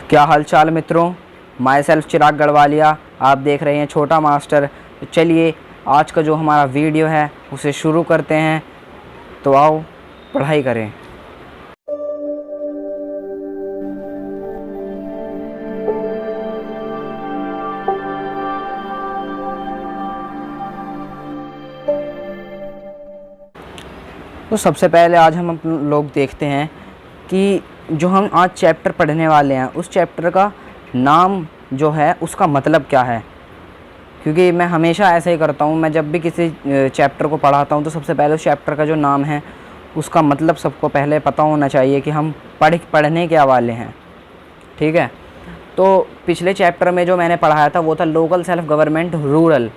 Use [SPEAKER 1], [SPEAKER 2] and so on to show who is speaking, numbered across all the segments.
[SPEAKER 1] क्या हालचाल मित्रों, माई सेल्फ चिराग गढ़वालिया, आप देख रहे हैं छोटा मास्टर। तो चलिए आज का जो हमारा वीडियो है उसे शुरू करते हैं। तो आओ पढ़ाई करें। तो सबसे पहले आज हम लोग देखते हैं कि जो हम आज चैप्टर पढ़ने वाले हैं उस चैप्टर का नाम जो है उसका मतलब क्या है। क्योंकि मैं हमेशा ऐसे ही करता हूँ, मैं जब भी किसी चैप्टर को पढ़ाता हूँ तो सबसे पहले उस चैप्टर का जो नाम है उसका मतलब सबको पहले पता होना चाहिए कि हम पढ़ने क्या वाले हैं। ठीक है, तो पिछले चैप्टर में जो मैंने पढ़ाया था वो था लोकल सेल्फ गवर्नमेंट रूरल।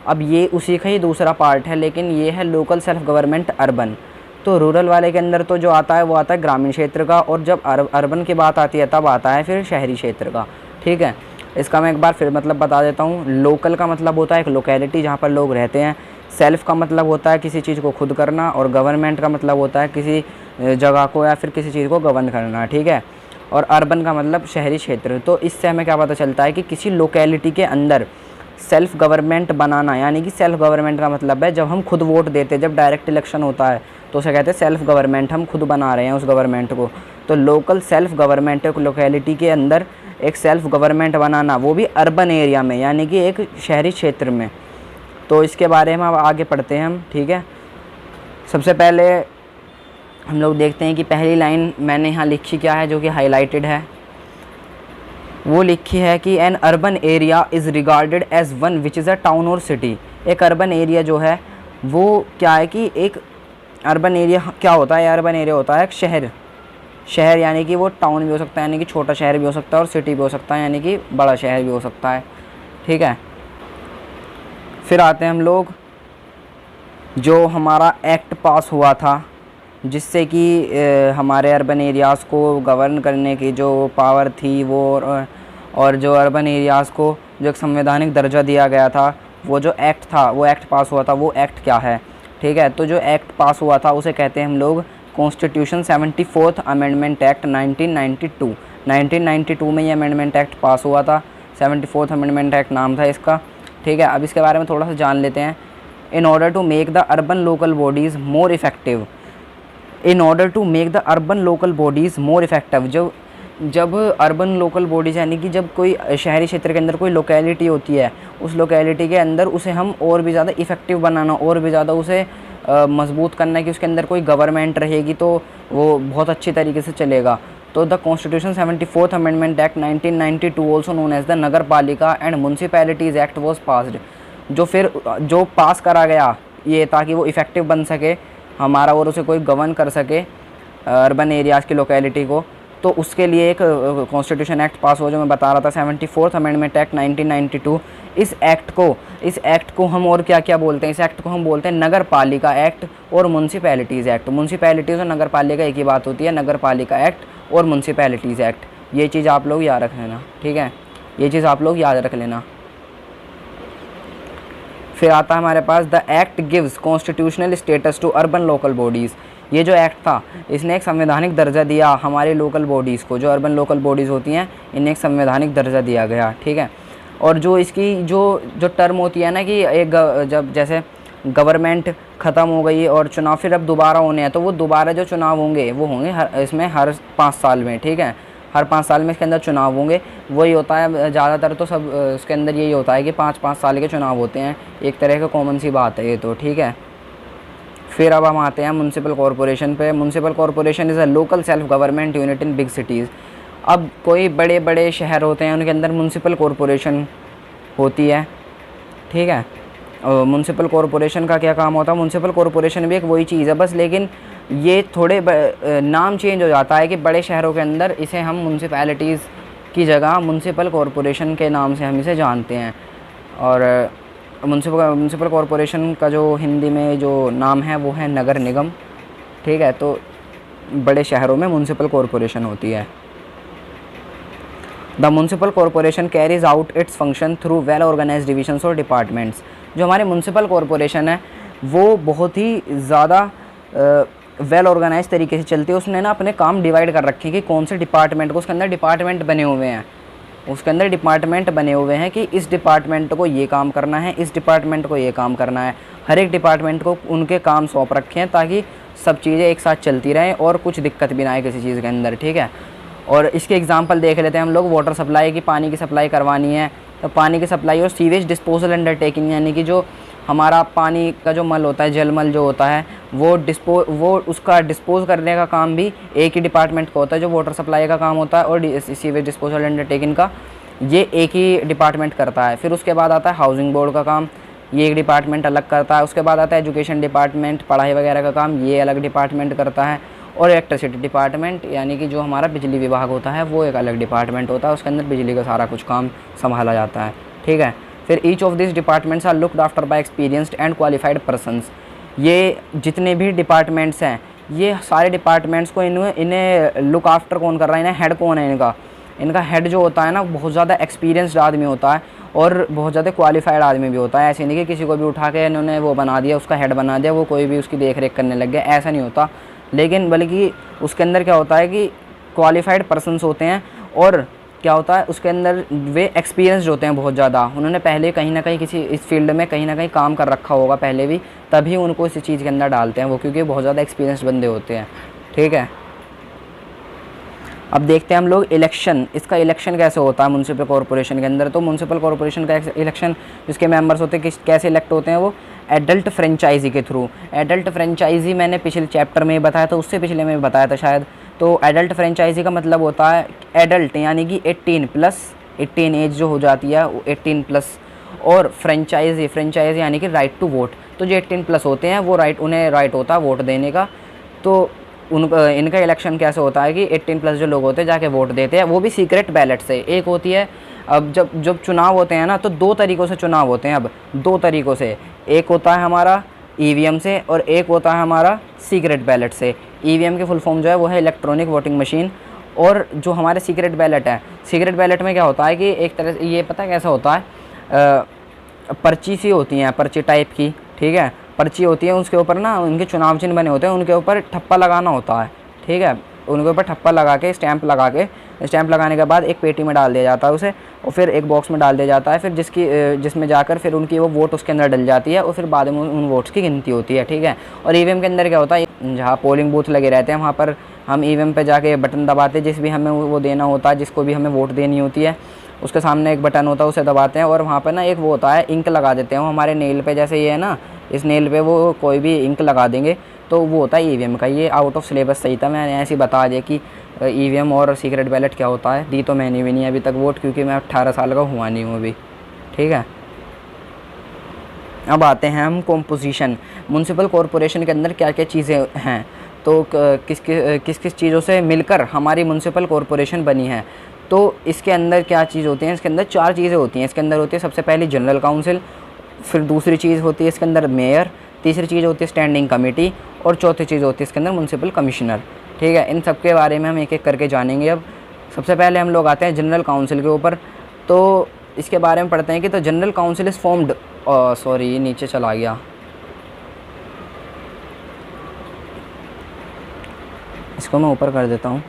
[SPEAKER 1] अब ये उसी का ही दूसरा पार्ट है, लेकिन ये है लोकल सेल्फ गवर्नमेंट अर्बन। तो रूरल वाले के अंदर तो जो आता है वो आता है ग्रामीण क्षेत्र का, और जब अर्बन की बात आती है तब आता है फिर शहरी क्षेत्र का। ठीक है, इसका मैं एक बार फिर मतलब बता देता हूँ। लोकल का मतलब होता है एक लोकेलिटी जहाँ पर लोग रहते हैं। सेल्फ का मतलब होता है किसी चीज़ को खुद करना, और गवर्नमेंट का मतलब होता है किसी जगह को या फिर किसी चीज़ को गवर्न करना। ठीक है, और अर्बन का मतलब शहरी क्षेत्र। तो इससे हमें क्या पता चलता है कि किसी लोकेलिटी के अंदर सेल्फ गवर्नमेंट बनाना, यानी कि सेल्फ गवर्नमेंट का मतलब है जब हम खुद वोट देते हैं, जब डायरेक्ट इलेक्शन होता है तो उसे कहते हैं सेल्फ गवर्नमेंट, हम खुद बना रहे हैं उस गवर्नमेंट को। तो लोकल सेल्फ गवर्नमेंट एक लोकेलिटी के अंदर एक सेल्फ गवर्नमेंट बनाना, वो भी अर्बन एरिया में, यानी कि एक शहरी क्षेत्र में। तो इसके बारे में अब आगे पढ़ते हैं हम। ठीक है, सबसे पहले हम लोग देखते हैं कि पहली लाइन मैंने यहाँ लिखी क्या है जो कि हाईलाइटेड है। वो लिखी है कि an urban area is regarded as one which is a town और सिटी। एक अर्बन एरिया जो है वो क्या है कि एक अर्बन एरिया क्या होता है, अर्बन एरिया होता है एक शहर, यानी कि वो टाउन भी हो सकता है, यानी कि छोटा शहर भी हो सकता है, और सिटी भी हो सकता है, यानी कि बड़ा शहर भी हो सकता है। ठीक है, फिर आते हैं हम लोग जो हमारा एक्ट पास हुआ था जिससे कि हमारे अर्बन एरियाज़ को गवर्न करने की जो पावर थी वो, और जो अर्बन एरियाज़ को जो एक संवैधानिक दर्जा दिया गया था, वो जो एक्ट था, वो एक्ट पास हुआ था, वो एक्ट क्या है। ठीक है, तो जो एक्ट पास हुआ था उसे कहते हैं हम लोग कॉन्स्टिट्यूशन 74th अमेंडमेंट एक्ट 1992। 1992 में ये अमेंडमेंट एक्ट पास हुआ था, 74th अमेंडमेंट एक्ट नाम था इसका। ठीक है, अब इसके बारे में थोड़ा सा जान लेते हैं। In order to make the urban local bodies more effective, in order to make the urban local bodies more effective, जब अर्बन लोकल बॉडीज़ यानी कि जब कोई शहरी क्षेत्र के अंदर कोई लोकेलिटी होती है, उस लोकेलिटी के अंदर उसे हम और भी ज़्यादा इफ़ेक्टिव बनाना, और भी ज़्यादा उसे मजबूत करना है कि उसके अंदर कोई गवर्नमेंट रहेगी तो वो बहुत अच्छी तरीके से चलेगा। तो the constitution 74th amendment act 1992 also known as the Nagar Palika and municipalities act was passed. जो पास करा गया ये ताकि वो इफ़ेक्टिव बन सके हमारा, और उसे कोई गवर्न कर सके अर्बन एरियाज़ की लोकेलिटी को, तो उसके लिए एक कॉन्स्टिट्यूशन एक्ट पास हुआ जो मैं बता रहा था, 74th अमेंडमेंट एक्ट 1992। इस एक्ट को हम और क्या क्या बोलते हैं, इस एक्ट को हम बोलते हैं नगर पालिका एक्ट और म्यूनसिपैलिटीज़ एक्ट। म्यूनसिपैलिटीज़ और नगर पालिका एक ही बात होती है, नगर पालिका एक्ट और म्यूनसिपैलिटीज़ एक्ट। ये चीज़ आप लोग याद रख लेना। ठीक है, ये चीज़ आप लोग याद रख लेना। फिर आता है हमारे पास the act gives constitutional status to urban local bodies. ये जो एक्ट था इसने एक संवैधानिक दर्जा दिया हमारे लोकल बॉडीज़ को, जो अर्बन लोकल बॉडीज़ होती हैं इन्हें एक संवैधानिक दर्जा दिया गया। ठीक है, और जो इसकी जो टर्म होती है ना कि एक जब जैसे गवर्नमेंट ख़त्म हो गई और चुनाव फिर अब दोबारा होने हैं, तो वो दोबारा जो चुनाव होंगे वो होंगे हर 5 साल में। ठीक है, हर 5 साल में इसके अंदर चुनाव होंगे। वही होता है ज़्यादातर, तो सब इसके अंदर यही होता है कि 5-5 साल के चुनाव होते हैं, एक तरह का कॉमन सी बात है ये तो। ठीक है, फिर अब हम आते हैं म्यूनसिपल कॉरपोरेशन पे। Municipal corporation is a local self government unit in big cities. अब कोई बड़े बड़े शहर होते हैं उनके अंदर म्यूनसिपल कॉरपोरेशन होती है। ठीक है, म्यूनसिपल कॉरपोरेशन का क्या काम होता है, म्यूनसिपल कॉरपोरेशन भी एक वही चीज़ है बस, लेकिन ये थोड़े नाम चेंज हो जाता है कि बड़े शहरों के अंदर इसे हम म्यूनसिपैलिटीज़ की जगह म्यूनसिपल कॉरपोरेशन के नाम से हम इसे जानते हैं। और म्यूनसिपल कॉरपोरेशन का जो हिंदी में जो नाम है वो है नगर निगम। ठीक है, तो बड़े शहरों में म्यूनसिपल कॉरपोरेशन होती है। The municipal corporation carries out its functions through well organised divisions और डिपार्टमेंट्स। जो हमारे म्यूनसिपल कॉरपोरेशन है वो बहुत ही ज़्यादा वेल ऑर्गेनाइज तरीके से चलती है। उसने ना अपने काम डिवाइड कर रखे हैं कि कौन से डिपार्टमेंट को, उसके अंदर डिपार्टमेंट बने हुए हैं, उसके अंदर डिपार्टमेंट बने हुए हैं कि इस डिपार्टमेंट को ये काम करना है, इस डिपार्टमेंट को ये काम करना है। हर एक डिपार्टमेंट को उनके काम सौंप रखे हैं ताकि सब चीज़ें एक साथ चलती रहें और कुछ दिक्कत भी ना आए किसी चीज़ के अंदर, ठीक है। और इसके एग्जांपल देख लेते हैं हम लोग। वाटर सप्लाई की, पानी की सप्लाई करवानी है तो पानी की सप्लाई, और सीवेज डिस्पोजल अंडरटेकिंग यानी कि जो हमारा पानी का जो मल होता है, जलमल जो होता है, वो उसका डिस्पोज करने का काम भी एक ही डिपार्टमेंट का होता है, जो वाटर सप्लाई का काम होता है, और सीवेज डिस्पोजल अंडरटेकिंग का ये एक ही डिपार्टमेंट करता है। फिर उसके बाद आता है हाउसिंग बोर्ड का काम, ये एक डिपार्टमेंट अलग करता है। उसके बाद आता है एजुकेशन डिपार्टमेंट, पढ़ाई वगैरह का काम ये अलग डिपार्टमेंट करता है। और इलेक्ट्रिसिटी डिपार्टमेंट यानी कि जो हमारा बिजली विभाग होता है वो एक अलग डिपार्टमेंट होता है, उसके अंदर बिजली का सारा कुछ काम संभाला जाता है, ठीक है। फिर each of this departments are looked after by experienced and qualified persons. ये जितने भी डिपार्टमेंट्स हैं, ये सारे डिपार्टमेंट्स को इन्हें लुक आफ्टर कौन कर रहा है, इन्हें हेड कौन है इनका हेड जो होता है ना, बहुत ज़्यादा एक्सपीरियंस्ड आदमी होता है और बहुत ज़्यादा क्वालिफाइड आदमी भी होता है। ऐसे नहीं कि किसी को भी उठा के इन्होंने वो बना दिया, उसका हेड बना दिया, वो कोई भी उसकी देख रेख करने लग गया, ऐसा नहीं होता। लेकिन बल्कि उसके अंदर क्या होता है कि क्वालिफाइड पर्सन्स होते हैं, और क्या होता है उसके अंदर वे एक्सपीरियंस्ड होते हैं बहुत ज़्यादा। उन्होंने पहले कहीं ना कहीं किसी इस फील्ड में कहीं ना कहीं काम कर रखा होगा पहले भी, तभी उनको इस चीज़ के अंदर डालते हैं वो, क्योंकि बहुत ज़्यादा एक्सपीरियंस्ड बंदे होते हैं, ठीक है। अब देखते हैं हम लोग इलेक्शन, इसका इलेक्शन कैसे होता है म्युनिसिपल कॉरपोरेशन के अंदर। तो म्युनिसिपल कॉरपोरेशन का इलेक्शन, जिसके मेंबर्स होते हैं कैसे इलेक्ट होते हैं, वो एडल्ट फ्रेंचाइजी के थ्रू। एडल्ट फ्रेंचाइजी मैंने पिछले चैप्टर में बताया था, उससे पिछले में बताया था शायद। तो एडल्ट फ्रेंचाइजी का मतलब होता है एडल्ट यानी कि 18 एज जो हो जाती है वो 18+, और फ्रेंचाइजी यानी कि राइट टू वोट। तो जो 18+ होते हैं वो उन्हें राइट होता है वोट देने का। तो इनका इलेक्शन कैसे होता है कि 18+ जो लोग होते हैं जाके वोट देते हैं, वो भी सीक्रेट बैलेट से। एक होती है, अब जब चुनाव होते हैं ना, तो 2 तरीक़ों से चुनाव होते हैं। अब 2 तरीक़ों से, एक होता है हमारा ईवीएम से और एक होता है हमारा सीक्रेट बैलेट से। ईवीएम की फुल फॉर्म जो है वो है इलेक्ट्रॉनिक वोटिंग मशीन, और जो हमारे सीक्रेट बैलेट है, सीक्रेट बैलेट में क्या होता है कि एक तरह से ये पता है कैसा होता है, पर्ची सी होती हैं, पर्ची टाइप की, ठीक है, पर्ची होती है, उसके ऊपर ना उनके चुनाव चिन्ह बने होते हैं, उनके ऊपर ठप्पा लगाना होता है, ठीक है। उनके ऊपर ठप्पा लगा के स्टैंप लगाने के बाद एक पेटी में डाल दिया जाता है उसे, और फिर एक बॉक्स में डाल दिया जाता है, फिर जिसमें जाकर फिर उनकी वो वोट उसके अंदर डल जाती है, और फिर बाद में उन वोट्स की गिनती होती है, ठीक है। और ईवीएम के अंदर क्या होता है, जहाँ पोलिंग बूथ लगे रहते हैं वहाँ पर हम ईवीएम पे जाके बटन दबाते हैं, जिस भी हमें वो देना होता है, जिसको भी हमें वोट देनी होती है, उसके सामने एक बटन होता है, उसे दबाते हैं, और वहाँ पर ना एक वो होता है, इंक लगा देते हैं वो हमारे नेल पे, जैसे ये है ना, इस नेल पे वो कोई भी इंक लगा देंगे, तो वो होता है ईवीएम का। ये आउट ऑफ सिलेबस सही था, मैंने ऐसे ही बता दिया कि ईवीएम और सीक्रेट बैलेट क्या होता है। दी तो मैंने भी नहीं अभी तक वोट, क्योंकि मैं 18 साल का हुआ नहीं हूँ अभी, ठीक है। अब आते हैं हम कॉम्पोजिशन, म्युनिसिपल कॉरपोरेशन के अंदर क्या क्या चीज़ें हैं, तो किस किस चीज़ों से मिलकर हमारी म्युनिसिपल कॉरपोरेशन बनी है। तो इसके अंदर क्या चीज़ होती है, इसके अंदर 4 चीज़ें होती हैं। इसके अंदर होती है सबसे पहले जनरल काउंसिल, फिर दूसरी चीज़ होती है इसके अंदर मेयर, तीसरी चीज़ होती है स्टैंडिंग कमेटी, और चौथी चीज़ होती है इसके अंदर म्युनिसिपल कमिश्नर, ठीक है। इन सब के बारे में हम एक एक करके जानेंगे। अब सबसे पहले हम लोग आते हैं जनरल काउंसिल के ऊपर। तो इसके बारे में पढ़ते हैं कि तो general council is formed, sorry नीचे चला गया, इसको मैं ऊपर कर देता हूँ।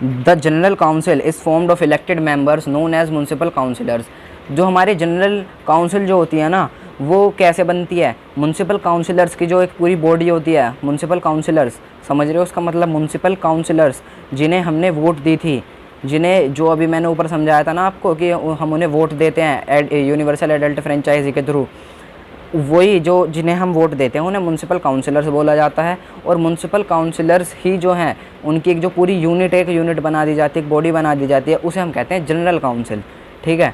[SPEAKER 1] The general council is formed of elected members known as municipal councillors. जो हमारे जनरल काउंसिल जो होती है ना, वो कैसे बनती है, म्युनिसिपल काउंसिलर्स की जो एक पूरी बॉडी होती है, म्युनिसिपल काउंसिलर्स, समझ रहे हो उसका मतलब, म्युनिसिपल काउंसिलर्स जिन्हें हमने वोट दी थी, जिन्हें जो अभी मैंने ऊपर समझाया था ना आपको कि हम उन्हें वोट देते हैं यूनिवर्सल एडल्ट फ्रेंचाइजी के थ्रू, वही जो जिन्हें हम वोट देते हैं उन्हें म्युनिसिपल काउंसिलर्स बोला जाता है। और म्युनिसिपल काउंसिलर्स ही जो हैं उनकी एक जो पूरी एक यूनिट बना दी जाती है, एक बॉडी बना दी जाती है, उसे हम कहते हैं जनरल काउंसिल, ठीक है।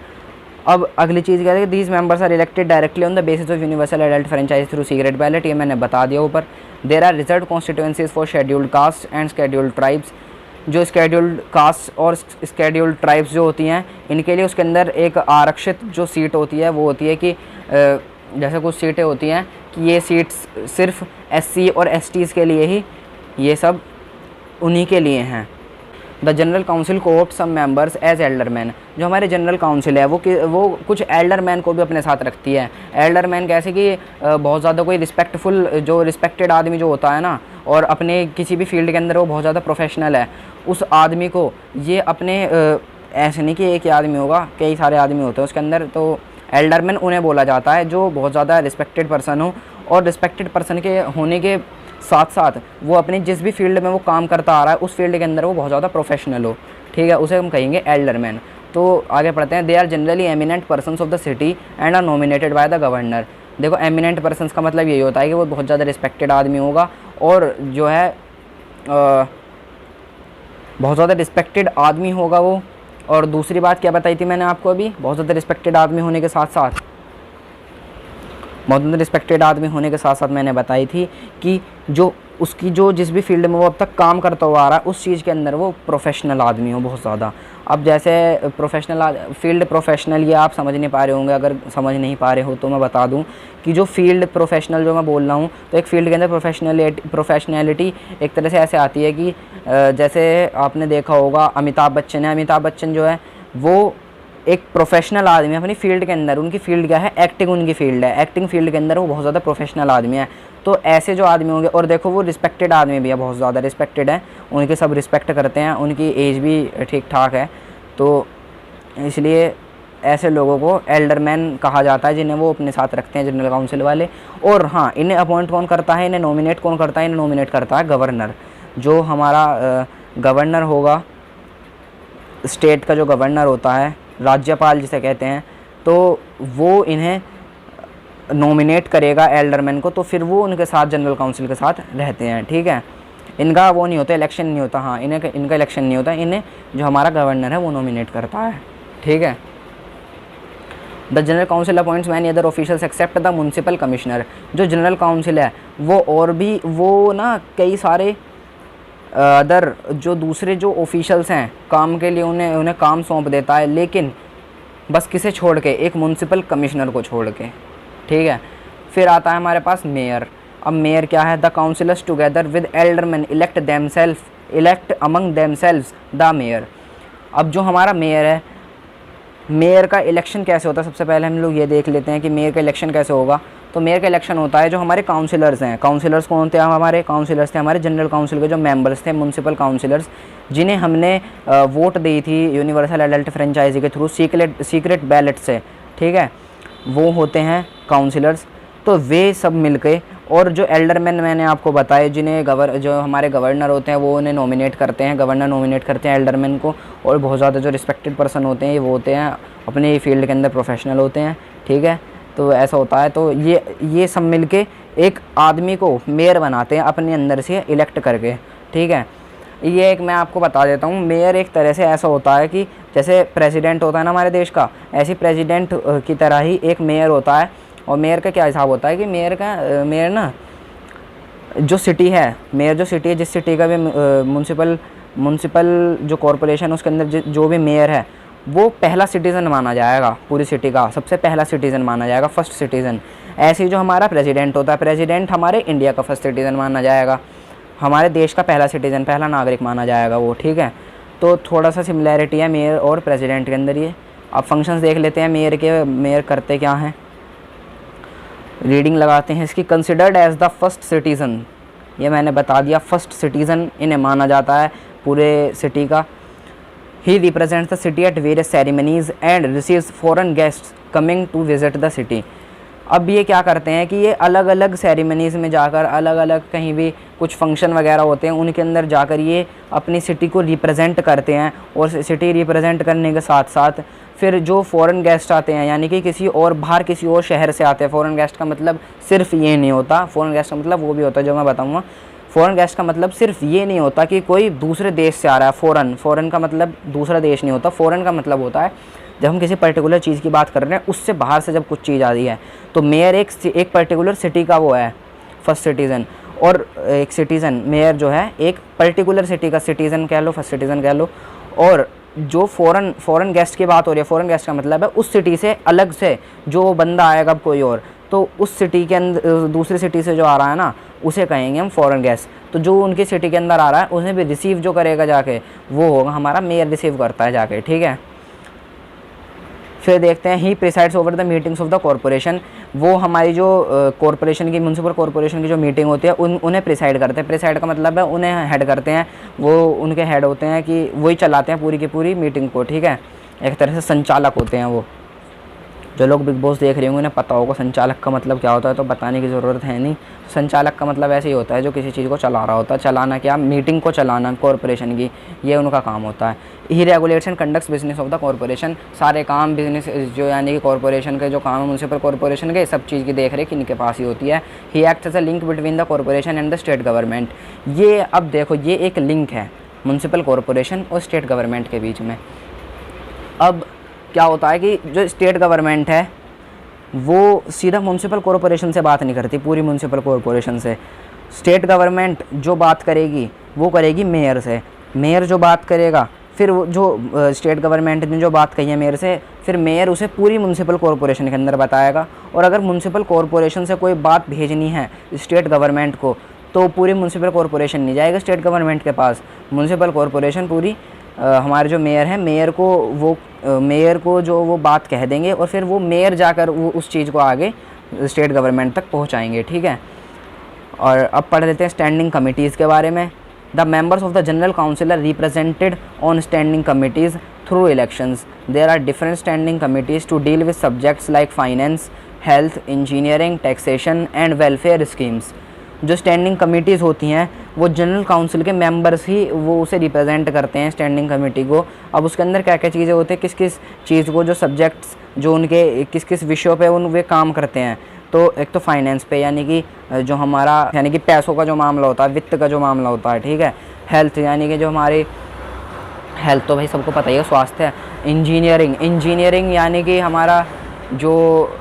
[SPEAKER 1] अब अगली चीज़ क्या है, these members are elected directly on the basis of universal adult franchise through secret ballot, ये मैंने बता दिया ऊपर। There are reserved constituencies for scheduled caste and scheduled tribes. जो शेड्यूल्ड कास्ट और शेड्यूल्ड ट्राइब्स जो होती हैं, इनके लिए उसके अंदर एक आरक्षित जो सीट होती है वो होती है कि जैसे कुछ सीटें होती हैं कि ये सीट्स सिर्फ एससी और एसटीज़ के लिए ही, ये सब उन्हीं के लिए हैं। The general council co-opt some members as alderman. जो हमारे जनरल काउंसिल है वो कुछ एल्डरमैन को भी अपने साथ रखती है। एल्डरमैन कैसे कि बहुत ज़्यादा कोई रिस्पेक्टफुल, जो रिस्पेक्टेड आदमी जो होता है ना, और अपने किसी भी फील्ड के अंदर वो बहुत ज़्यादा प्रोफेशनल है, उस आदमी को ये अपने ऐसे नहीं कि एक ही आदमी होगा, कई सारे आदमी होते हैं उसके अंदर, तो एल्डरमैन उन्हें बोला जाता है जो बहुत ज़्यादा रिस्पेक्टेड पर्सन हो, और रिस्पेक्टेड पर्सन के होने के साथ साथ वो अपनी जिस भी फील्ड में वो काम करता आ रहा है उस फील्ड के अंदर वो बहुत ज़्यादा प्रोफेशनल हो, ठीक है, उसे हम कहेंगे एल्डरमैन। तो आगे पढ़ते हैं। They are generally eminent persons of the city and are nominated by the governor. देखो एमिनेंट पर्सन्स का मतलब यही होता है कि वो बहुत ज़्यादा रिस्पेक्टेड आदमी होगा, और जो है बहुत ज़्यादा रिस्पेक्टेड आदमी होगा वो। और दूसरी बात क्या बताई थी मैंने आपको अभी, बहुत ज़्यादा रिस्पेक्टेड आदमी होने के साथ साथ मैंने बताई थी कि जो उसकी जो जिस भी फील्ड में वो अब तक काम करता हुआ आ रहा है उस चीज़ के अंदर वो प्रोफेशनल आदमी हो बहुत ज़्यादा। अब जैसे फील्ड प्रोफेशनल, ये आप समझ नहीं पा रहे होंगे, अगर समझ नहीं पा रहे हो तो मैं बता दूं कि जो फील्ड प्रोफेशनल जो मैं बोल रहा हूँ, तो एक फील्ड के अंदर प्रोफेशनैलिटी एक तरह से ऐसे आती है कि जैसे आपने देखा होगा अमिताभ बच्चन है, अमिताभ बच्चन जो है वो एक प्रोफेशनल आदमी है अपनी फील्ड के अंदर। उनकी फील्ड क्या है, एक्टिंग उनकी फील्ड है, एक्टिंग फील्ड के अंदर वो बहुत ज़्यादा प्रोफेशनल आदमी है। तो ऐसे जो आदमी होंगे, और देखो वो रिस्पेक्टेड आदमी भी है, बहुत ज़्यादा रिस्पेक्टेड है, उनके सब रिस्पेक्ट करते हैं, उनकी एज भी ठीक ठाक है, तो इसलिए ऐसे लोगों को एल्डरमैन कहा जाता है जिन्हें वो अपने साथ रखते हैं जनरल काउंसिल वाले। और हाँ, इन्हें अपॉइंट कौन करता है, इन्हें नॉमिनेट कौन करता है, इन्हें नॉमिनेट करता है गवर्नर। जो हमारा गवर्नर होगा, स्टेट का जो गवर्नर होता है, राज्यपाल जिसे कहते हैं, तो वो इन्हें नॉमिनेट करेगा एल्डरमैन को, तो फिर वो उनके साथ जनरल काउंसिल के साथ रहते हैं, ठीक है। इनका वो नहीं होता, इलेक्शन नहीं होता, हाँ इनका इलेक्शन नहीं होता, इन्हें जो हमारा गवर्नर है वो नॉमिनेट करता है, ठीक है। The general council appoints many other officials except the municipal commissioner. जो जनरल काउंसिल है वो और भी वो ना कई सारे अदर जो दूसरे जो ऑफिशियल्स हैं काम के लिए उन्हें काम सौंप देता है, लेकिन बस किसे छोड़ के, एक म्युनिसिपल कमिश्नर को छोड़ के, ठीक है। फिर आता है हमारे पास मेयर। अब मेयर क्या है, the councillors together with alderman elect among themselves the mayor. अब जो हमारा मेयर है, मेयर का इलेक्शन कैसे होता है, सबसे पहले हम लोग ये देख लेते हैं कि मेयर का इलेक्शन कैसे होगा। तो मेयर का इलेक्शन होता है जो हमारे काउंसिलर्स हैं, काउंसिलर्स कौन थे, हमारे काउंसिलर्स थे हमारे जनरल काउंसिल के जो मेंबर्स थे, म्युनिसिपल काउंसिलर्स, जिन्हें हमने वोट दी थी यूनिवर्सल एडल्ट फ्रेंचाइजी के थ्रू सीक्रेट बैलेट से, ठीक है, वो होते हैं काउंसिलर्स। तो वे सब मिलके, और जो एल्डरमैन मैंने आपको बताए जिन्हें जो हमारे गवर्नर होते हैं वो उन्हें नॉमिनेट करते हैं, गवर्नर नॉमिनेट करते हैं एल्डरमैन को। और बहुत ज़्यादा जो रिस्पेक्टेड पर्सन होते हैं वो होते हैं अपने फील्ड के अंदर प्रोफेशनल होते हैं, ठीक है। तो ऐसा होता है। तो ये सब मिलके एक आदमी को मेयर बनाते हैं अपने अंदर से इलेक्ट करके, ठीक है। ये एक मैं आपको बता देता हूँ, मेयर एक तरह से ऐसा होता है कि जैसे प्रेसिडेंट होता है ना हमारे देश का, ऐसे प्रेसिडेंट की तरह ही एक मेयर होता है। और मेयर का क्या हिसाब होता है कि मेयर ना जो सिटी है, मेयर जो सिटी है, जिस सिटी का भी म्युनिसिपल जो कॉरपोरेशन उसके अंदर जो भी मेयर है वो पहला सिटीज़न माना जाएगा, पूरी सिटी का सबसे पहला सिटीज़न माना जाएगा, फर्स्ट सिटीज़न। ऐसे ही जो हमारा प्रेसिडेंट होता है, प्रेसिडेंट हमारे इंडिया का फर्स्ट सिटीज़न माना जाएगा, हमारे देश का पहला सिटीज़न, पहला नागरिक माना जाएगा वो, ठीक है। तो थोड़ा सा सिमिलैरिटी है मेयर और प्रेसिडेंट के अंदर ये। अब फंक्शंस देख लेते हैं मेयर के, मेयर करते क्या हैं, रीडिंग लगाते हैं इसकी। Considered as the first citizen, ये मैंने बता दिया, फर्स्ट सिटीज़न इन्हें माना जाता है पूरे सिटी का। He represents the city at various ceremonies and receives foreign guests coming to visit the city. अब ये क्या करते हैं कि ये अलग अलग सेरेमनीज़ में जाकर, अलग अलग कहीं भी कुछ फंक्शन वगैरह होते हैं उनके अंदर जाकर ये अपनी सिटी को रिप्रेजेंट करते हैं। और सिटी रिप्रेजेंट करने के साथ साथ फिर जो फॉरेन गेस्ट आते हैं, यानी कि किसी और बाहर किसी और शहर से आते हैं, फॉरेन गेस्ट का मतलब सिर्फ ये नहीं होता, फॉरेन गेस्ट का मतलब वो भी होता है जो मैं बताऊँगा। फ़ॉरेन गेस्ट का मतलब सिर्फ ये नहीं होता कि कोई दूसरे देश से आ रहा है, फ़ॉरेन का मतलब दूसरा देश नहीं होता, फ़ॉरेन का मतलब होता है जब हम किसी पर्टिकुलर चीज़ की बात कर रहे हैं उससे बाहर से जब कुछ चीज़ आ रही है। तो मेयर एक पर्टिकुलर सिटी का वो है फर्स्ट सिटीज़न, और एक सिटीज़न मेयर जो है एक पर्टिकुलर सिटी का सिटीज़न कह लो, फर्स्ट सिटीज़न कह लो। और जो फ़ॉरेन गेस्ट की बात हो रही है, फ़ॉरेन गेस्ट का मतलब है उस सिटी से अलग से जो बंदा आएगा कोई और, तो उस सिटी के अंदर दूसरी सिटी से जो आ रहा है ना उसे कहेंगे हम फॉरेन गेस्ट। तो जो उनकी सिटी के अंदर आ रहा है उन्हें भी रिसीव जो करेगा जाके वो होगा हमारा मेयर, रिसीव करता है जाके, ठीक है। फिर देखते हैं he presides over the meetings of the corporation, वो हमारी जो कॉरपोरेशन की, म्यूनसिपल कॉरपोरेशन की जो मीटिंग होती है उन्हें प्रिसाइड करते हैं। प्रिसाइड का मतलब है उन्हें हेड करते हैं, वो उनके हेड होते हैं कि वही चलाते हैं पूरी की पूरी मीटिंग को, ठीक है। एक तरह से संचालक होते हैं वो। जो लोग बिग बॉस देख रहे होंगे उन्हें पता होगा संचालक का मतलब क्या होता है, तो बताने की ज़रूरत है नहीं। संचालक का मतलब ऐसे ही होता है जो किसी चीज़ को चला रहा होता है। चलाना क्या, मीटिंग को चलाना कॉरपोरेशन की, ये उनका काम होता है। He regulates and conducts business of the corporation, सारे काम बिजनेस जो यानी कि कॉरपोरेशन के जो काम है म्यूनसिपल कॉरपोरेशन के, सब चीज़ की देख रेख इनके पास ही होती है। He acts as a link between the corporation and the state government, ये अब देखो ये एक लिंक है म्यूनसिपल कॉरपोरेशन और स्टेट गवर्नमेंट के बीच में। अब क्या होता है कि जो स्टेट गवर्नमेंट है वो सीधा म्यूनसिपल कॉरपोरेशन से बात नहीं करती, पूरी म्यूनसिपल कॉरपोरेशन से। स्टेट गवर्नमेंट जो बात करेगी वो करेगी मेयर से, मेयर जो बात करेगा फिर वो जो स्टेट गवर्नमेंट ने जो बात कही है मेयर से, फिर मेयर उसे पूरी म्यूनसिपल कॉरपोरेशन के अंदर बताएगा। और अगर म्यूनसिपल कॉरपोरेशन से कोई बात भेजनी है स्टेट गवर्नमेंट को, तो पूरी म्यूनसिपल कॉरपोरेशन नहीं जाएगा स्टेट गवर्नमेंट के पास, म्यूनसिपल कॉरपोरेशन पूरी हमारे जो मेयर हैं, मेयर को जो वो बात कह देंगे और फिर वो मेयर जाकर वो उस चीज़ को आगे स्टेट गवर्नमेंट तक पहुंचाएंगे, ठीक है। और अब पढ़ लेते हैं स्टैंडिंग कमिटीज़ के बारे में। The members of the general council are represented on standing committees through elections. There are different standing committees to deal with subjects like finance, health, engineering, taxation and welfare schemes. जो standing committees होती हैं वो general council के members ही वो उसे represent करते हैं स्टैंडिंग कमेटी को। अब उसके अंदर क्या क्या चीज़ें होती हैं, किस किस चीज़ को, जो सब्जेक्ट्स जो उनके किस किस विषयों पे वे काम करते हैं। तो एक तो फाइनेंस पे, यानी कि जो हमारा यानी कि पैसों का जो मामला होता है, वित्त का जो मामला होता है, ठीक है। हेल्थ यानी कि जो हमारी हेल्थ तो भाई सबको पता ही है, स्वास्थ्य है। इंजीनियरिंग यानी कि हमारा जो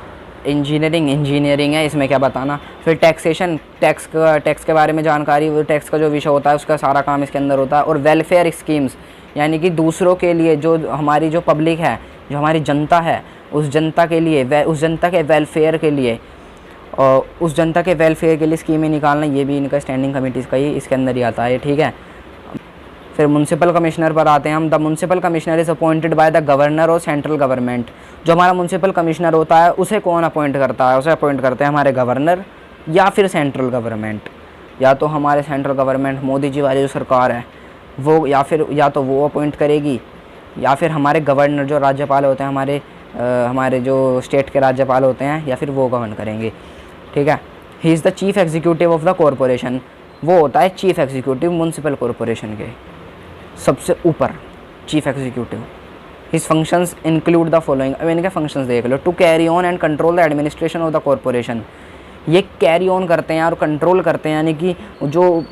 [SPEAKER 1] इंजीनियरिंग है, इसमें क्या बताना। फिर टैक्सेशन, टैक्स के बारे में जानकारी, वो टैक्स का जो विषय होता है उसका सारा काम इसके अंदर होता है। और वेलफेयर स्कीम्स यानी कि दूसरों के लिए, जो हमारी जो पब्लिक है, जो हमारी जनता है, उस जनता के लिए, उस जनता के वेलफेयर के लिए, और उस जनता के वेलफेयर के लिए स्कीमें निकालना, ये भी इनका स्टैंडिंग कमेटीज़ का ही इसके अंदर ही आता है, ठीक है। फिर म्यूनसिपल कमिश्नर पर आते हैं हम। The municipal commissioner is appointed by the governor और सेंट्रल गवर्नमेंट। जो हमारा म्यूनसिपल कमिश्नर होता है उसे कौन अपॉइंट करता है, उसे अपॉइंट करते हैं हमारे गवर्नर या फिर सेंट्रल गवर्नमेंट। या तो हमारे सेंट्रल गवर्नमेंट, मोदी जी वाली जो सरकार है वो, या तो वो अपॉइंट करेगी, या फिर हमारे गवर्नर जो राज्यपाल होते हैं, हमारे जो स्टेट के राज्यपाल होते हैं, या फिर वो गवर्न करेंगे, ठीक है। He is the chief executive of the corporation, वो होता है चीफ एग्जीक्यूटिव म्यूनसिपल कॉरपोरेशन के सबसे ऊपर, chief executive. His functions include the following, अब इनके फंक्शंस देख लो। To carry on and control the administration of the corporation, ये कैरी ऑन करते हैं और कंट्रोल करते हैं, यानी कि जो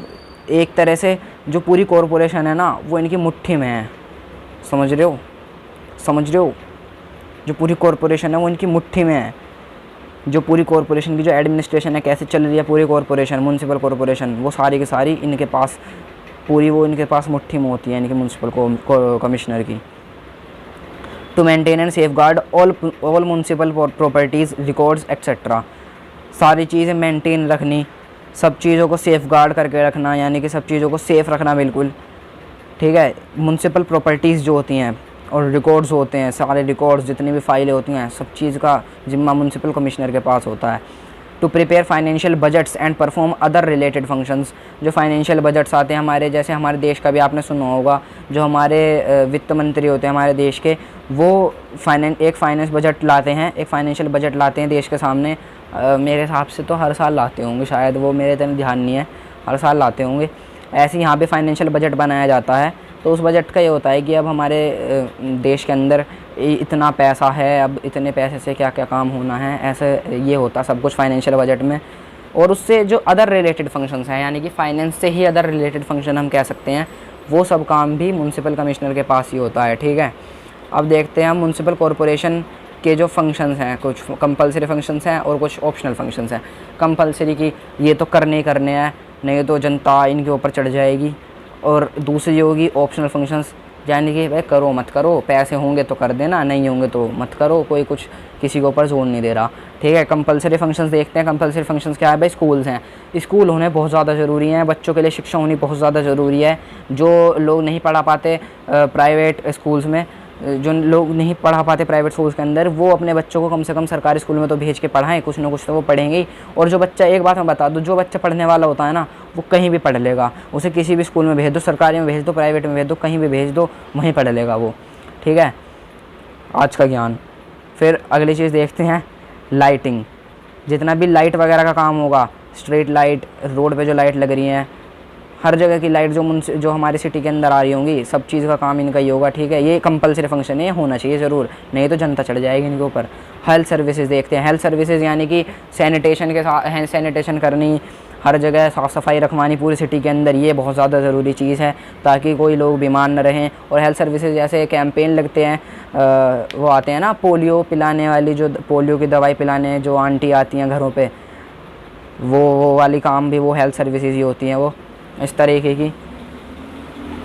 [SPEAKER 1] एक तरह से जो पूरी कॉरपोरेशन है ना वो इनकी मुट्ठी में है, समझ रहे हो। जो पूरी कॉरपोरेशन है वो इनकी मुट्ठी में है। जो पूरी कॉरपोरेशन की जो एडमिनिस्ट्रेशन है, कैसे चल रही है पूरी कॉरपोरेशन, म्यूनसिपल कॉरपोरेशन, वो सारी की सारी इनके पास, पूरी वो इनके पास मुट्ठी में होती है, यानी कि म्यूनसिपल कमिश्नर की। To maintain and safeguard all municipal properties, records etcetera, सारी चीज़ें मेंटेन रखनी, सब चीज़ों को सेफ गार्ड करके रखना, यानी कि सब चीज़ों को सेफ़ रखना बिल्कुल, ठीक है। म्यूनसिपल प्रॉपर्टीज़ जो होती हैं और रिकॉर्ड्स होते हैं, सारे रिकॉर्ड्स जितनी भी फाइलें होती हैं, सब चीज़ का जिम्मा म्यूनसिपल कमिश्नर के पास होता है। To prepare financial budgets and perform other related functions, जो फाइनेंशियल बजट्स आते हैं हमारे, जैसे हमारे देश का भी आपने सुना होगा, जो हमारे वित्त मंत्री होते हैं हमारे देश के, वो एक फाइनेंस बजट लाते हैं, एक फाइनेंशियल बजट लाते हैं देश के सामने। मेरे हिसाब से तो हर साल लाते होंगे शायद, वो मेरे इतना ध्यान नहीं है, हर साल लाते होंगे। ऐसे यहाँ पे फाइनेंशियल बजट बनाया जाता है। तो उस बजट का ये होता है कि अब हमारे देश के अंदर इतना पैसा है, अब इतने पैसे से क्या क्या काम होना है, ऐसे ये होता सब कुछ फाइनेंशियल बजट में। और उससे जो अदर रिलेटेड फंक्शंस हैं, यानी कि फाइनेंस से ही अदर रिलेटेड फंक्शन हम कह सकते हैं, वो सब काम भी म्यूनसिपल कमिश्नर के पास ही होता है, ठीक है। अब देखते हैं हम म्यूनसिपल कॉरपोरेशन के जो फंक्शंस हैं, कुछ कंपलसरी फंक्शंस हैं और कुछ ऑप्शनल फंक्शंस हैं। कंपलसरी की ये तो करने हैं, नहीं तो जनता इनके ऊपर चढ़ जाएगी। और दूसरी होगी ऑप्शनल फंक्शंस, यानी कि भाई करो मत करो, पैसे होंगे तो कर देना, नहीं होंगे तो मत करो, कोई कुछ किसी के ऊपर जोर नहीं दे रहा, ठीक है। कंपलसरी फंक्शंस देखते हैं। कंपलसरी फंक्शंस क्या है भाई? स्कूल्स हैं, स्कूल होने बहुत ज़्यादा ज़रूरी हैं, बच्चों के लिए शिक्षा होनी बहुत ज़्यादा ज़रूरी है। जो लोग नहीं पढ़ा पाते प्राइवेट स्कूल्स में, जो लोग नहीं पढ़ा पाते प्राइवेट स्कूल्स के अंदर, वो अपने बच्चों को कम से कम सरकारी स्कूल में तो भेज के पढ़ाएं, कुछ ना कुछ तो वो पढ़ेंगे ही। और जो बच्चा, एक बात मैं बता दूं, जो बच्चा पढ़ने वाला होता है ना, वो कहीं भी पढ़ लेगा। उसे किसी भी स्कूल में भेज दो, सरकारी में भेज दो, प्राइवेट में भेज दो, कहीं भी भेज दो, वहीं पढ़ लेगा वो। ठीक है, आज का ज्ञान। फिर अगली चीज़ देखते हैं, लाइटिंग। जितना भी लाइट वगैरह का काम होगा, स्ट्रीट लाइट, रोड पे जो लाइट लग रही हैं, हर जगह की लाइट जो हमारी सिटी के अंदर आ रही होंगी, सब चीज़ का काम इनका ही होगा। ठीक है, ये कंपलसरी फंक्शन है, होना चाहिए ज़रूर, नहीं तो जनता चढ़ जाएगी इनके ऊपर। हेल्थ सर्विसेज देखते हैं। हेल्थ सर्विसेज यानी कि सैनिटेशन के साथ, हैंड सैनिटेशन करनी, हर जगह साफ़ सफाई रखवानी पूरी सिटी के अंदर, ये बहुत ज़्यादा ज़रूरी चीज़ है ताकि कोई लोग बीमार न रहें। और हेल्थ सर्विसेज जैसे कैंपेन लगते हैं, वो आते हैं ना पोलियो पिलाने वाली, जो पोलियो की दवाई पिलाने जो आंटी आती हैं घरों पे, वो वाली काम भी वो हेल्थ सर्विसेज ही होती हैं, वो इस तरीके की।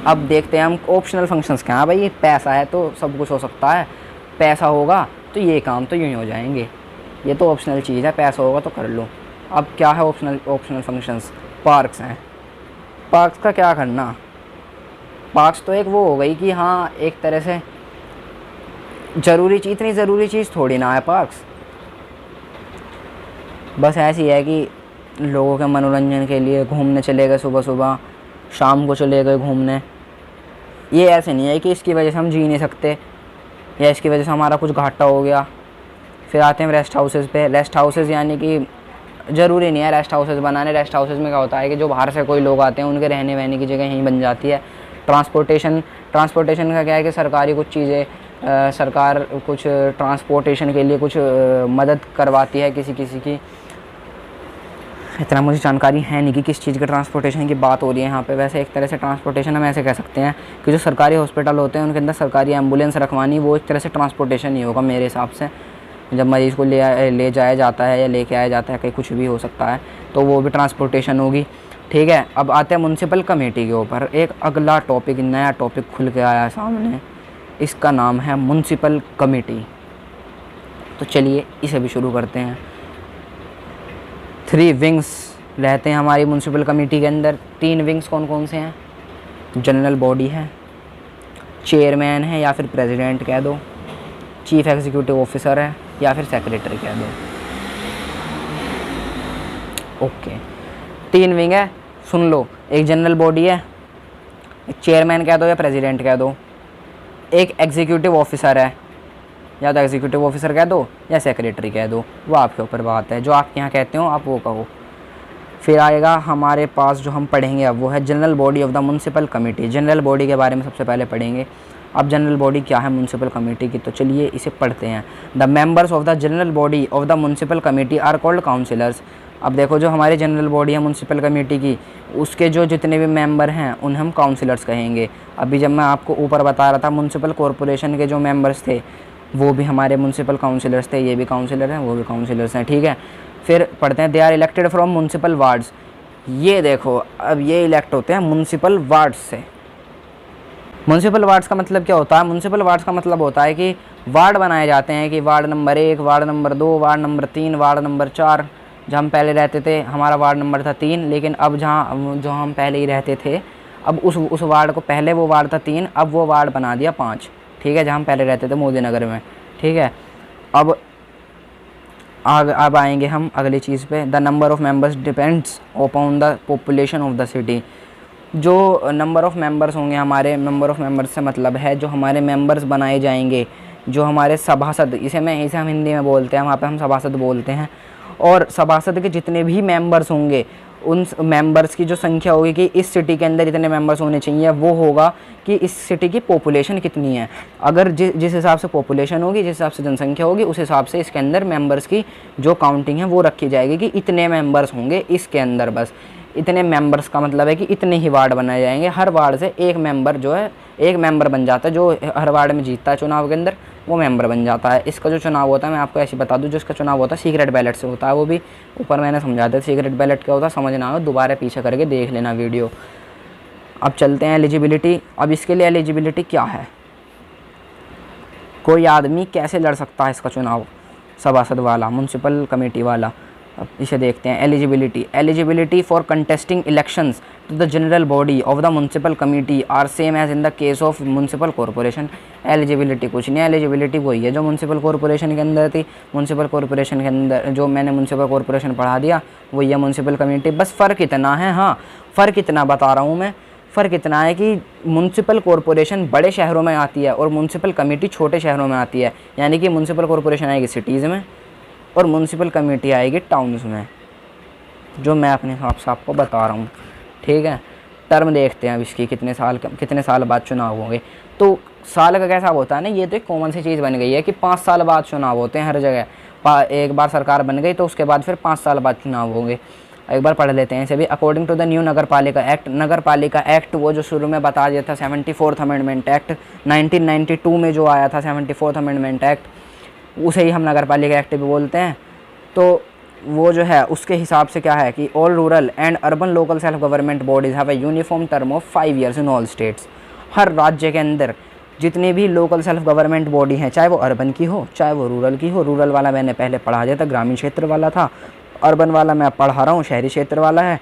[SPEAKER 1] अब देखते हैं हम ऑप्शनल फंक्शंस क्या हैं। भाई, पैसा है तो सब कुछ हो सकता है, पैसा होगा तो ये काम तो यूँ ही हो जाएंगे, ये तो ऑप्शनल चीज़ है, पैसा होगा तो कर लो। अब क्या है ऑप्शनल फंक्शंस? पार्क्स हैं। पार्क्स का क्या करना? पार्क्स तो एक वो हो गई कि हाँ, एक तरह से ज़रूरी चीज़, इतनी ज़रूरी चीज़ थोड़ी ना है पार्क्स। बस ऐसी है कि लोगों के मनोरंजन के लिए घूमने चले गए, सुबह सुबह, शाम को चले गए घूमने। ये ऐसे नहीं है कि इसकी वजह से हम जी नहीं सकते या इसकी वजह से हमारा कुछ घाटा हो गया। फिर आते हैं रेस्ट हाउसेज़ पे। रेस्ट हाउसेज़ यानी कि ज़रूरी नहीं है रेस्ट हाउसेज़ बनाने। रेस्ट हाउसेज़ में क्या होता है कि जो बाहर से कोई लोग आते हैं, उनके रहने वहने की जगह यहीं बन जाती है। ट्रांसपोर्टेशन का क्या है कि सरकारी कुछ चीज़ें, सरकार कुछ ट्रांसपोर्टेशन के लिए कुछ मदद करवाती है किसी की। इतना मुझे जानकारी है नहीं कि किस चीज़ के ट्रांसपोर्टेशन की बात हो रही है यहाँ पे। वैसे एक तरह से ट्रांसपोर्टेशन हम ऐसे कह सकते हैं कि जो सरकारी हॉस्पिटल होते हैं उनके अंदर सरकारी एम्बुलेंस रखवानी, वो एक तरह से ट्रांसपोर्टेशन ही होगा मेरे हिसाब से। जब मरीज़ को ले जाया जाता है या लेके आया जाता है, कहीं कुछ भी हो सकता है, तो वो भी ट्रांसपोर्टेशन होगी। ठीक है, अब आते हैं म्युनिसिपल कमेटी के ऊपर। एक अगला टॉपिक, नया टॉपिक खुल के आया है सामने, इसका नाम है म्युनिसिपल कमेटी। तो चलिए इसे भी शुरू करते हैं। 3 विंग्स रहते हैं हमारी म्युनिसिपल कमेटी के अंदर। 3 विंग्स कौन कौन से हैं? जनरल बॉडी है, चेयरमैन है या फिर प्रेसिडेंट कह दो, चीफ एग्जीक्यूटिव ऑफिसर है या फिर सेक्रेटरी कह दो। ओके, 3 विंग है, सुन लो। एक जनरल बॉडी है, एक चेयरमैन कह दो या प्रेसिडेंट कह दो, एक एग्जीक्यूटिव ऑफिसर है, या तो एग्जीक्यूटिव ऑफिसर कह दो या सेक्रेटरी कह दो, वो आपके ऊपर बात है। जो आप यहाँ कहते हो आप वो कहो। फिर आएगा हमारे पास जो हम पढ़ेंगे अब, वो है general body of the municipal committee. General body के बारे में सबसे पहले पढ़ेंगे। अब जनरल बॉडी क्या है म्युनिसिपल कमेटी की, तो चलिए इसे पढ़ते हैं। The members of the general body of the municipal committee are called councillors. अब देखो, जो हमारी जनरल बॉडी है म्युनिसिपल कमेटी की, उसके जो जितने भी मेंबर हैं उन्हें हम काउंसिलर्स कहेंगे। अभी जब मैं आपको ऊपर बता रहा था म्युनिसिपल कॉरपोरेशन के जो मेंबर्स थे वो भी हमारे म्युनिसिपल काउंसिलर्स थे, ये भी काउंसिलर हैं, वो भी काउंसिलर्स हैं। ठीक है, फिर पढ़ते हैं, they are elected from municipal wards. ये देखो, अब ये इलेक्ट होते हैं म्युनिसिपल वार्ड्स से। म्युनिसिपल वार्ड्स का मतलब क्या होता है? म्युनिसिपल वार्ड्स का मतलब होता है कि वार्ड बनाए जाते हैं, कि ward number 1, ward number 2, ward number 3, ward number 4। जहाँ हम पहले रहते थे हमारा वार्ड नंबर था 3, लेकिन अब जो हम पहले ही रहते थे, अब उस वार्ड को, पहले वो वार्ड था 3, अब वो वार्ड बना दिया 5। ठीक है, जहाँ हम पहले रहते थे मोदी नगर में। ठीक है, अब आएंगे हम अगली चीज़ पे। The number of members depends upon the population of the city. जो नंबर ऑफ़ मेंबर्स होंगे हमारे, नंबर ऑफ़ मेंबर्स से मतलब है जो हमारे मेंबर्स बनाए जाएंगे, जो हमारे सभासद, इसे हम हिंदी में बोलते हैं, वहाँ पे हम सभासद बोलते हैं। और सभासद के जितने भी मेंबर्स होंगे, उन मेंबर्स की जो संख्या होगी कि इस सिटी के अंदर इतने मेंबर्स होने चाहिए, वो होगा कि इस सिटी की पॉपुलेशन कितनी है। अगर जिस हिसाब से पॉपुलेशन होगी, जिस हिसाब से जनसंख्या होगी, उस हिसाब से इसके अंदर मेंबर्स की जो काउंटिंग है वो रखी जाएगी कि इतने मेंबर्स होंगे इसके अंदर। बस इतने मेंबर्स का मतलब है कि इतने ही वार्ड बनाए जाएंगे। हर वार्ड से एक मेंबर जो है, एक मेंबर बन जाता है। जो हर वार्ड में जीतता है चुनाव के अंदर, वो मेंबर बन जाता है। इसका जो चुनाव होता है, मैं आपको ऐसे बता दूं, जो इसका चुनाव होता है सीक्रेट बैलेट से होता है। वो भी ऊपर मैंने समझा दिया सीक्रेट बैलेट क्या होता है, समझ ना हो दोबारा पीछे करके देख लेना वीडियो। अब चलते हैं एलिजिबिलिटी। अब इसके लिए एलिजिबिलिटी क्या है, कोई आदमी कैसे लड़ सकता है इसका चुनाव, सभासद वाला, म्युनिसिपल कमेटी वाला। अब इसे देखते हैं। Eligibility for contesting elections to the general body of the municipal committee are same as in the case of municipal corporation. Eligibility कुछ नहीं है, एलिजिबिलिटी वही है जो म्यूनसिपल कॉरपोरेशन के अंदर थी। म्यूनसिपल कॉरपोरेशन के अंदर जो मैंने म्यूनसिपल कॉरपोरेशन पढ़ा दिया वही है म्यूनसिपल कमेटी। बस फ़र्क इतना है, हाँ फ़र्क इतना बता रहा हूँ मैं, फ़र्क इतना है कि म्यूनसिपल कॉरपोरेशन बड़े शहरों में आती है और म्यूनसिपल कमेटी छोटे शहरों में आती है। यानी कि म्यूनसिपल कॉरपोरेशन आएगी सिटीज़ में और म्यूनसिपल कमेटी आएगी टाउन्स में, जो मैं अपने हिसाब से आपको बता रहा हूँ। ठीक है, टर्म देखते हैं अब इसकी कितने साल बाद चुनाव होंगे। तो साल का कैसा होता है ना, ये तो एक कॉमन सी चीज़ बन गई है कि 5 साल बाद चुनाव होते हैं हर जगह। एक बार सरकार बन गई तो उसके बाद फिर 5 साल बाद चुनाव होंगे। एक बार पढ़ लेते हैं इसे भी। अकॉर्डिंग टू द न्यू नगर पालिका एक्ट, नगर पालिका एक्ट वो जो शुरू में बता दिया था 74th अमेंडमेंट एक्ट 1992 में जो आया था 74th अमेंडमेंट एक्ट, उसे ही हम नगर पालिका एक्ट भी बोलते हैं। तो वो जो है उसके हिसाब से क्या है कि all rural and urban local self government bodies have a uniform term of 5 years in all states. हर राज्य के अंदर जितनी भी लोकल सेल्फ गवर्नमेंट बॉडी हैं, चाहे वो अर्बन की हो चाहे वो रूरल की हो, रूरल वाला मैंने पहले पढ़ा दिया था, ग्रामीण क्षेत्र वाला था, अर्बन वाला मैं पढ़ा रहा हूँ, शहरी क्षेत्र वाला है।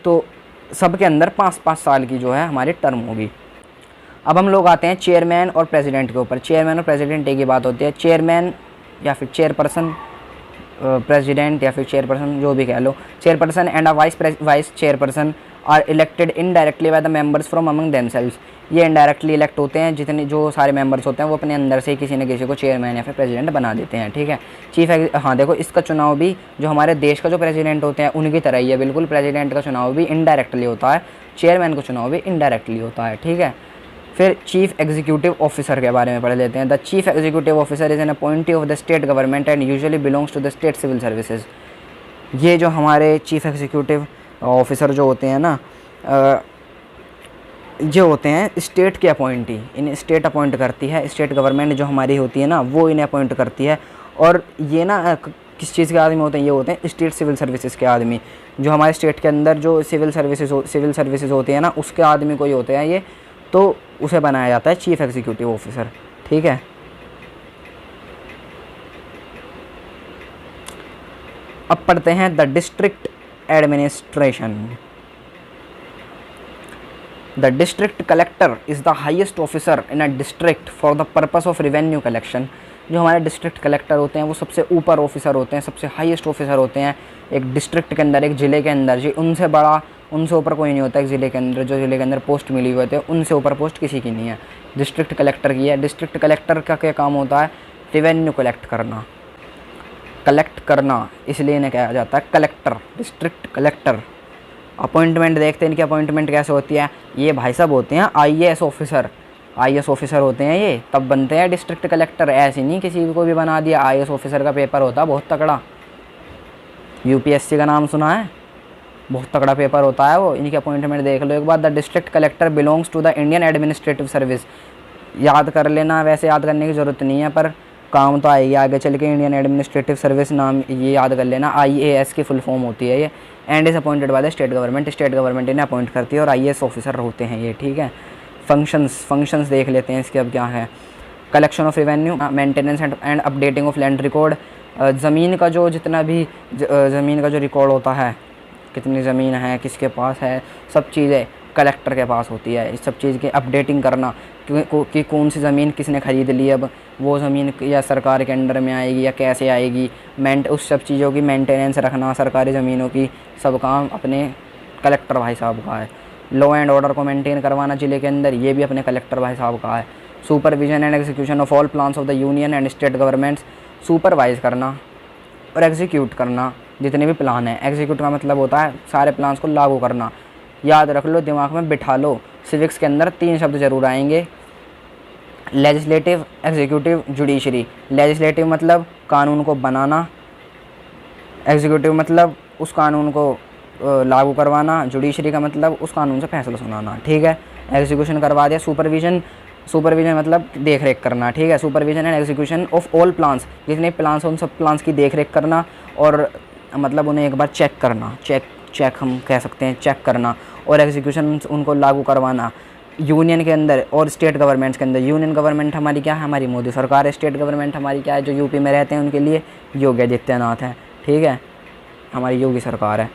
[SPEAKER 1] तो सबके अंदर 5-5 साल की जो है हमारी टर्म होगी। अब हम लोग आते हैं चेयरमैन और प्रेसिडेंट के ऊपर। चेयरमैन और प्रेसिडेंट एक ही बात होती है। चेयरमैन या फिर चेयरपर्सन, प्रेसिडेंट या फिर चेयरपर्सन जो भी कह लो, chairperson and a vice chairperson are elected indirectly by the members from among themselves. ये इनडायरेक्टली इलेक्ट होते हैं, जितने जो सारे मेंबर्स होते हैं वो अपने अंदर से किसी न किसी को चेयरमैन या फिर प्रेसिडेंट बना देते हैं। ठीक है, हाँ देखो इसका चुनाव भी जो हमारे देश का जो प्रेसिडेंट होते हैं उनकी तरह ही है बिल्कुल। प्रेसिडेंट का चुनाव भी इनडायरेक्टली होता है, चेयरमैन का चुनाव भी इनडायरेक्टली होता है। ठीक है, फिर चीफ एग्जीक्यूटिव ऑफिसर के बारे में पढ़ लेते हैं। The chief executive officer is an appointee of the state government and usually belongs to the state civil services. ये जो हमारे चीफ एग्जीक्यूटिव ऑफिसर जो होते हैं ना, जो होते हैं स्टेट के अपॉइंटी, इन्हें स्टेट अपॉइंट करती है। स्टेट गवर्नमेंट जो हमारी होती है ना वो इन्हें अपॉइंट करती है। और ये ना किस चीज़ के आदमी होते हैं, ये होते हैं स्टेट सिविल सर्विसेज के आदमी। जो हमारे स्टेट के अंदर जो सिविल सर्विसेज होती है ना उसके आदमी को ही होते हैं ये, तो उसे बनाया जाता है चीफ एग्जीक्यूटिव ऑफिसर। ठीक है, अब पढ़ते हैं the district administration. The district collector is the highest officer in a district for the purpose of revenue collection. जो हमारे डिस्ट्रिक्ट कलेक्टर होते हैं वो सबसे ऊपर ऑफिसर होते हैं, सबसे हाईएस्ट ऑफिसर होते हैं एक डिस्ट्रिक्ट के अंदर, एक ज़िले के अंदर। जी उनसे बड़ा, उनसे ऊपर कोई नहीं होता एक ज़िले के अंदर। जो ज़िले के अंदर पोस्ट मिली हुई होती है उनसे ऊपर पोस्ट किसी की नहीं है, डिस्ट्रिक्ट कलेक्टर की है। डिस्ट्रिक्ट कलेक्टर का क्या काम होता है? रेवेन्यू कलेक्ट करना, इसलिए इन्हें कहा जाता है कलेक्टर, डिस्ट्रिक्ट कलेक्टर। अपॉइंटमेंट देखते हैं इनकी अपॉइंटमेंट कैसे होती है। ये भाई साहब होते हैं आईएएस ऑफिसर होते हैं ये, तब बनते हैं डिस्ट्रिक्ट कलेक्टर। ऐसे नहीं किसी को भी बना दिया। आईएएस ऑफिसर का पेपर होता है बहुत तगड़ा, यूपीएससी का नाम सुना है, बहुत तगड़ा पेपर होता है वो। इनकी अपॉइंटमेंट देख लो एक बार। The district collector belongs to the Indian administrative service. याद कर लेना, वैसे याद करने की ज़रूरत नहीं है पर काम तो आएगी आगे चल के। इंडियन एडमिनिस्ट्रेटिव सर्विस नाम ये याद कर लेना, आईएएस की फुल फॉर्म होती है ये। And is appointed by the state government, state government इन्हें अपॉइंट करती है और आईएएस ऑफिसर होते हैं ये। ठीक है, फंक्शंस देख लेते हैं इसके अब क्या है। Collection of revenue, maintenance and updating of land record. ज़मीन का जो जितना भी ज़मीन का जो रिकॉर्ड होता है, कितनी ज़मीन है, किसके पास है, सब चीज़ें कलेक्टर के पास होती है। इस सब चीज़ की अपडेटिंग करना कि कौन सी ज़मीन किसने ख़रीद ली, अब वो ज़मीन या सरकार के अंडर में आएगी या कैसे आएगी, उस सब चीज़ों की मेंटेनेंस रखना, सरकारी ज़मीनों की, सब काम अपने कलेक्टर भाई साहब का है। लॉ एंड ऑर्डर को मेंटेन करवाना ज़िले के अंदर, ये भी अपने कलेक्टर भाई साहब का है। Supervision and execution of all plans of the union and state governments. Supervise करना और एग्जीक्यूट करना जितने भी प्लान हैं। एग्जीक्यूट का मतलब होता है सारे प्लान्स को लागू करना। याद रख लो, दिमाग में बिठा लो, सिविक्स के अंदर 3 शब्द जरूर आएंगे, लेजिस्लेटिव, एग्जीक्यूटिव, जुडिशरी। लेजिस्लेटिव मतलब कानून को बनाना, एग्जीक्यूटिव मतलब उस कानून को लागू करवाना, जुडिशरी का मतलब उस कानून से फैसला सुनाना। ठीक है, एग्जीक्यूशन करवा दिया। सुपरविजन मतलब देख रेख करना। ठीक है, supervision and execution of all plans, जितने प्लान्स हैं उन सब प्लान्स की देख रेख करना और मतलब उन्हें एक बार चेक करना, चेक हम कह सकते हैं, चेक करना। और एग्जीक्यूशन उनको लागू करवाना यूनियन के अंदर और स्टेट गवर्नमेंट्स के अंदर। यूनियन गवर्नमेंट हमारी क्या है? हमारी मोदी सरकार है। स्टेट गवर्नमेंट हमारी क्या है? जो यूपी में रहते हैं उनके लिए योगी आदित्यनाथ है। ठीक है, हमारी योगी सरकार है।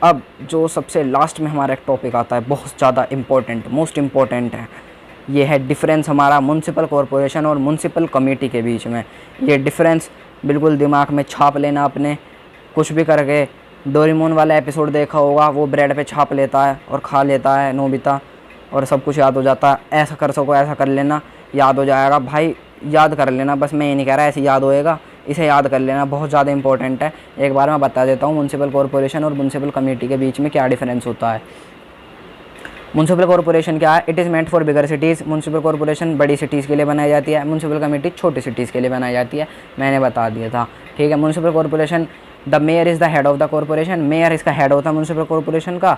[SPEAKER 1] अब जो सबसे लास्ट में हमारा एक टॉपिक आता है, बहुत ज़्यादा इम्पोर्टेंट, मोस्ट इम्पोर्टेंट है, ये है डिफरेंस हमारा म्युनिसिपल कॉरपोरेशन और म्युनिसिपल कमेटी के बीच में। ये डिफरेंस बिल्कुल दिमाग में छाप लेना अपने, कुछ भी करके। डोरेमोन वाला एपिसोड देखा होगा, वो ब्रेड पे छाप लेता है और खा लेता है नोबिता, और सब कुछ याद हो जाता है। ऐसा कर सको, ऐसा कर लेना, याद हो जाएगा भाई, याद कर लेना बस। मैं ये नहीं कह रहा ऐसे याद होएगा, इसे याद कर लेना, बहुत ज़्यादा इंपॉर्टेंट है। एक बार मैं बता देता हूँ म्युनिसिपल कॉरपोरेशन और म्युनिसिपल कमेटी के बीच में क्या डिफरेंस होता है। म्युनिसिपल कॉरपोरेशन क्या है? It is meant for bigger cities. Municipal corporation बड़ी सिटीज़ के लिए बनाई जाती है, म्युनिसिपल कमेटी छोटी सिटीज़ के लिए बनाई जाती है। मैंने बता दिया था, ठीक है। Municipal corporation, the mayor is the head of the corporation, mayor इसका हेड होता है म्युनिसिपल कॉरपोरेशन का।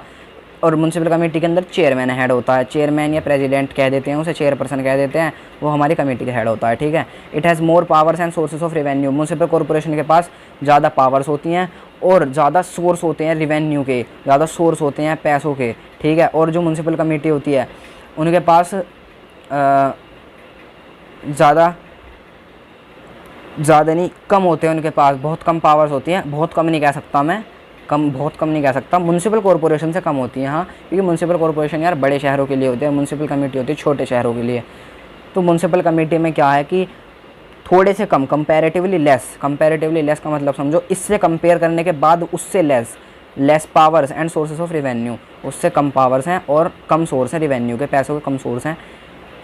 [SPEAKER 1] और म्युनिसिपल कमेटी के अंदर चेयरमैन हेड होता है, चेयरमैन या प्रेसिडेंट कह देते हैं उसे, चेयरपर्सन कह देते हैं, वो हमारी कमेटी का हेड होता है, ठीक है। It has more powers and sources of revenue. Municipal corporation के पास ज़्यादा पावर्स होती हैं और ज़्यादा सोर्स होते हैं रेवेन्यू के, ज़्यादा सोर्स होते हैं पैसों के, ठीक है। और जो म्युनिसिपल कमेटी होती है उनके पास ज़्यादा नहीं, कम होते हैं उनके पास, बहुत कम पावर्स होती हैं। बहुत कम नहीं कह सकता मैं, बहुत कम नहीं कह सकता, म्युनिसिपल कॉरपोरेशन से कम होती है, हाँ, क्योंकि म्युनिसिपल कॉरपोरेशन यार बड़े शहरों के लिए होती है, म्युनिसिपल कमेटी होती है छोटे शहरों के लिए। तो म्युनिसिपल कमेटी में क्या है कि थोड़े से कम, कंपैरेटिवली लेस का मतलब समझो, इससे कंपेयर करने के बाद उससे less powers and sources of revenue, उससे कम पावर्स हैं और कम सोर्स हैं रेवेन्यू के, पैसों के कम सोर्स हैं।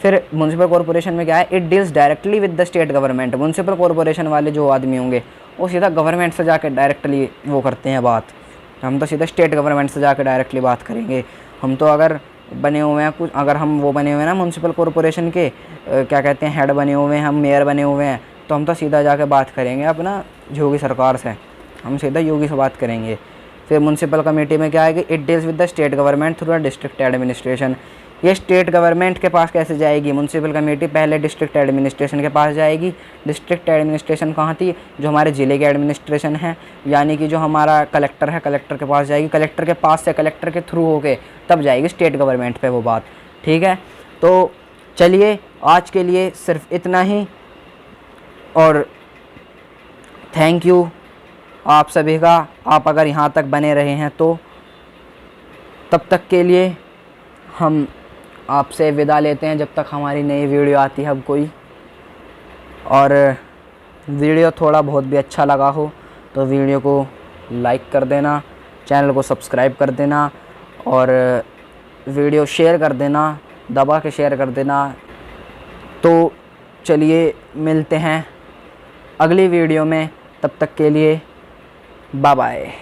[SPEAKER 1] फिर म्युनिसिपल कॉरपोरेशन में क्या है? It deals directly with the state government. Municipal corporation वाले जो आदमी होंगे वो सीधा गवर्नमेंट से जाकर डायरेक्टली वो करते हैं बात। हम तो सीधा स्टेट गवर्नमेंट से जाकर डायरेक्टली बात करेंगे। हम तो अगर बने हुए हैं कुछ, अगर हम वो बने हुए हैं ना म्युनिसिपल कॉरपोरेशन के क्या कहते हैं, हेड बने हुए हैं, हम मेयर बने हुए हैं, तो हम तो सीधा जाकर बात करेंगे अपना योगी सरकार से, हम सीधा योगी से बात करेंगे। फिर म्युनिसिपल कमेटी में क्या है कि it deals with the state government through the district administration. ये स्टेट गवर्नमेंट के पास कैसे जाएगी म्युनिसिपल कमेटी? पहले डिस्ट्रिक्ट एडमिनिस्ट्रेशन के पास जाएगी। डिस्ट्रिक्ट एडमिनिस्ट्रेशन कहाँ थी? जो हमारे ज़िले के एडमिनिस्ट्रेशन है, यानी कि जो हमारा कलेक्टर है, कलेक्टर के पास जाएगी। कलेक्टर के पास से, कलेक्टर के थ्रू होके तब जाएगी स्टेट गवर्नमेंट पे वो बात, ठीक है। तो चलिए आज के लिए सिर्फ इतना ही, और थैंक यू आप सभी का। आप अगर यहाँ तक बने रहे हैं तो तब तक के लिए हम आपसे विदा लेते हैं, जब तक हमारी नई वीडियो आती है अब कोई। और वीडियो थोड़ा बहुत भी अच्छा लगा हो तो वीडियो को लाइक कर देना, चैनल को सब्सक्राइब कर देना, और वीडियो शेयर कर देना, दबा के शेयर कर देना। तो चलिए मिलते हैं अगली वीडियो में, तब तक के लिए बाय बाय।